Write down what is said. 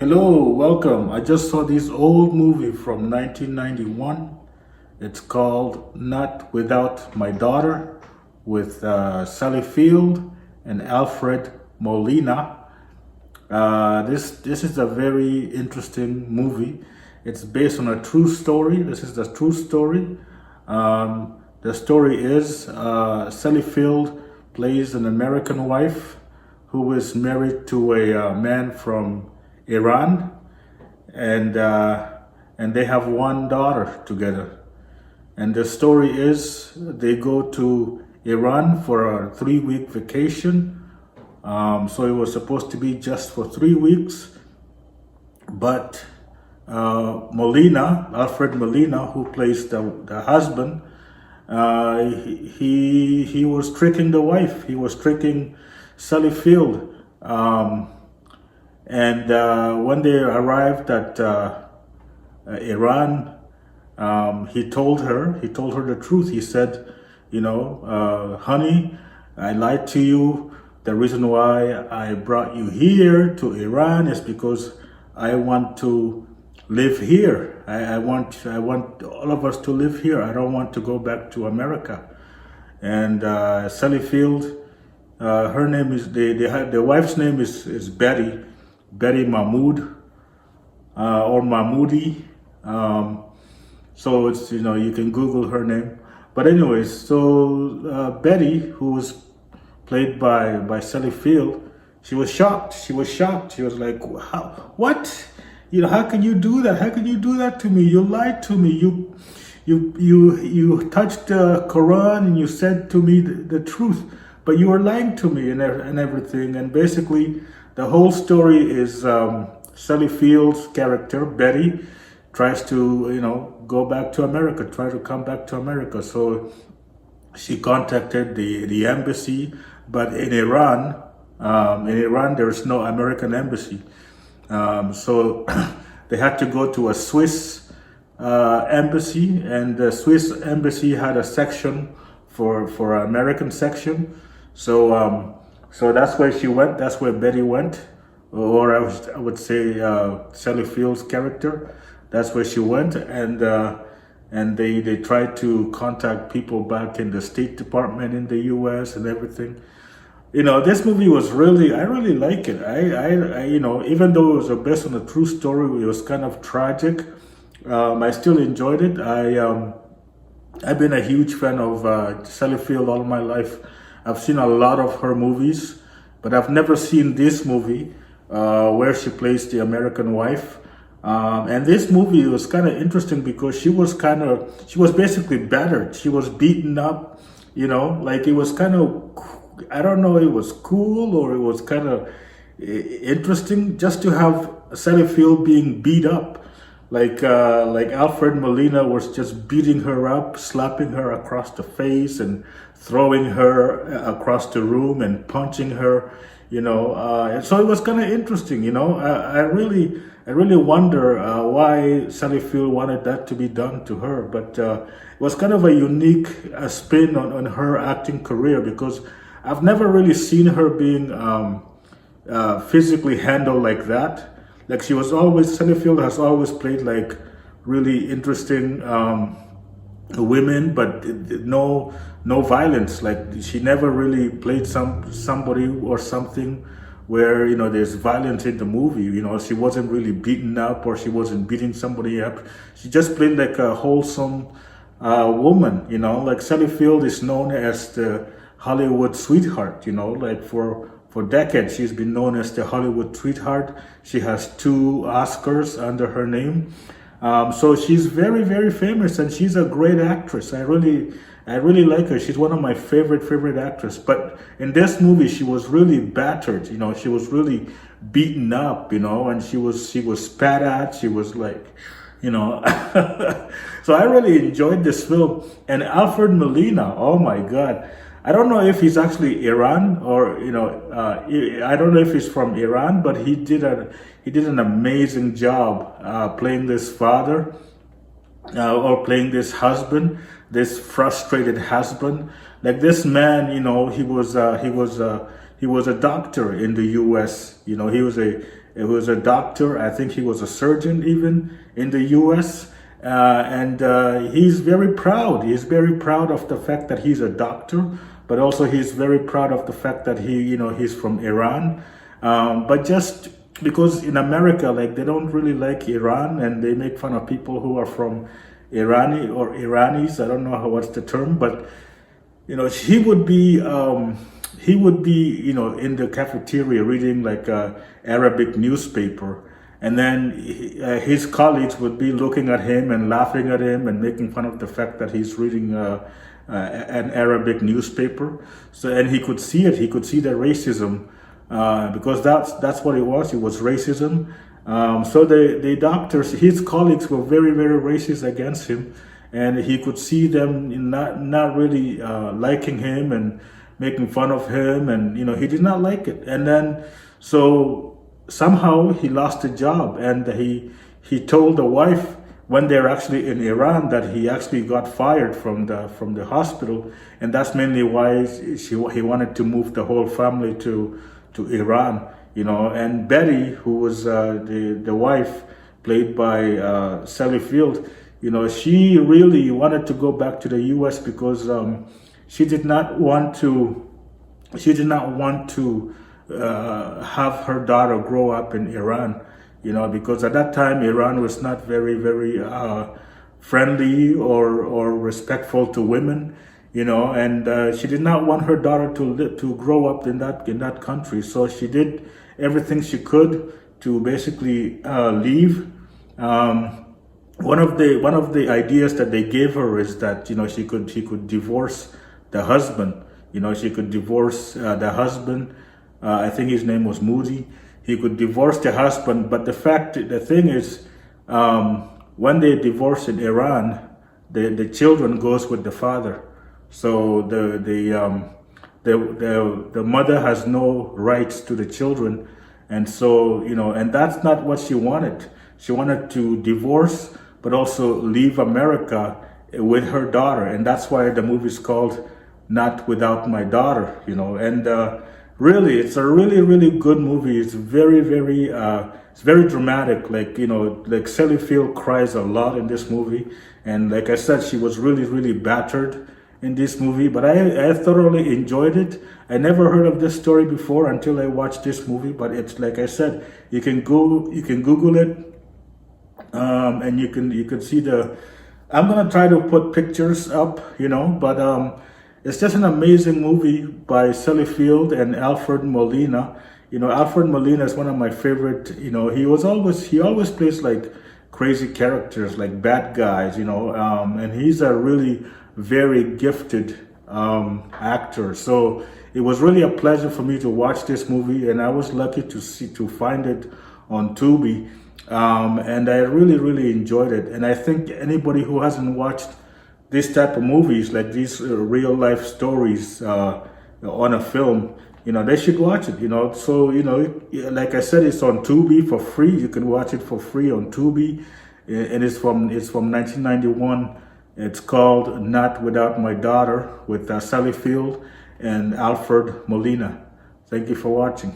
Hello, welcome. I just saw this old movie from 1991. It's called Not Without My Daughter with Sally Field and Alfred Molina. This is a very interesting movie. It's based on a true story. This is the true story. The story is Sally Field plays an American wife who is married to a man from Iran, and they have one daughter together. And the story is they go to Iran for a 3-week vacation. So it was supposed to be just for 3 weeks, but Alfred Molina, who plays the husband, he was tricking the wife. He was tricking Sally Field. And when they arrived at Iran, he told her the truth. He said, honey, I lied to you. The reason why I brought you here to Iran is because I want to live here. I want all of us to live here. I don't want to go back to America. And Sally Field, her name is the wife's name is Betty Mahmoud or Mahmoudi. So it's, you can Google her name. But anyways, so Betty, who was played by Sally Field, she was shocked. She was shocked. She was like, "How? What? How can you do that? How can you do that to me? You lied to me. You touched the Quran and you said to me the truth, but you were lying to me and everything." And basically, the whole story is Sally Field's character, Betty, tries to, go back to America, try to come back to America. So she contacted the embassy, but in Iran, there is no American embassy. So they had to go to a Swiss embassy, and the Swiss embassy had a section for an American section. So that's where she went. That's where Betty went, or I would say Sally Field's character. That's where she went, and they tried to contact people back in the State Department in the U.S. and everything. This movie was I really like it. I even though it was based on a true story, it was kind of tragic. I still enjoyed it. I've been a huge fan of Sally Field all my life. I've seen a lot of her movies, but I've never seen this movie where she plays the American wife. And this movie was kind of interesting because she was basically battered. She was beaten up, like it was kind of, I don't know, it was cool or it was kind of interesting just to have Sally Field being beat up. Like Alfred Molina was just beating her up, slapping her across the face and throwing her across the room and punching her, and so it was kind of interesting, I really wonder why Sally Field wanted that to be done to her, but it was kind of a unique spin on her acting career, because I've never really seen her being physically handled like that. Like Sally Field has always played like really interesting women, but no violence. Like she never really played somebody or something where there's violence in the movie. She wasn't really beaten up or she wasn't beating somebody up. She just played like a wholesome woman. Like Sally Field is known as the Hollywood sweetheart. Like for decades, she's been known as the Hollywood sweetheart. She has 2 Oscars under her name. So she's very, very famous, and she's a great actress. I really like her. She's one of my favorite actors. But in this movie, she was really battered. She was really beaten up. And she was spat at. She was like, So I really enjoyed this film. And Alfred Molina, oh my God. I don't know if he's actually Iran or I don't know if he's from Iran, but he did an amazing job playing this father or playing this husband, this frustrated husband. Like this man, he was a doctor in the U.S. He was He was a doctor. I think he was a surgeon even in the U.S. And he's very proud. He's very proud of the fact that he's a doctor, but also he's very proud of the fact that he's from Iran. But just because in America, like, they don't really like Iran, and they make fun of people who are from Iranis. I don't know what's the term, but he would be in the cafeteria reading like a Arabic newspaper, and then his colleagues would be looking at him and laughing at him and making fun of the fact that he's reading an Arabic newspaper. So, and he could see it. He could see the racism, because that's what it was. It was racism. So the doctors, his colleagues, were very, very racist against him, and he could see them not really liking him and making fun of him, and he did not like it. And then so somehow he lost a job, and he told the wife when they're actually in Iran that he actually got fired from the hospital, and that's mainly why he wanted to move the whole family to Iran. And Betty, who was the wife, played by Sally Field, she really wanted to go back to the U.S. because she did not want to have her daughter grow up in Iran, because at that time Iran was not very, very friendly or respectful to women, and she did not want her daughter to grow up in that country. So she did everything she could to basically leave. One of the ideas that they gave her is that she could divorce the husband. She could divorce the husband. I think his name was Moody. He could divorce the husband, but the thing is, when they divorce in Iran, the children goes with the father. So the mother has no rights to the children, and so and that's not what she wanted. She wanted to divorce, but also leave America with her daughter, and that's why the movie is called Not Without My Daughter. And really, it's a really, really good movie. It's very, very it's very dramatic. Like Sally Field cries a lot in this movie, and like I said, she was really, really battered in this movie, but I thoroughly enjoyed it. I never heard of this story before until I watched this movie, but it's like I said, you can Google it, and you can see I'm gonna try to put pictures up, but it's just an amazing movie by Sally Field and Alfred Molina. Alfred Molina is one of my favorite. He always plays like crazy characters, like bad guys, and he's a really very gifted actor. So it was really a pleasure for me to watch this movie, and I was lucky to find it on Tubi, and I really, really enjoyed it. And I think anybody who hasn't watched this type of movies, like these real life stories on a film, they should watch it. So like I said, it's on Tubi for free. You can watch it for free on Tubi, and it's from 1991. It's called Not Without My Daughter, with Sally Field and Alfred Molina. Thank you for watching.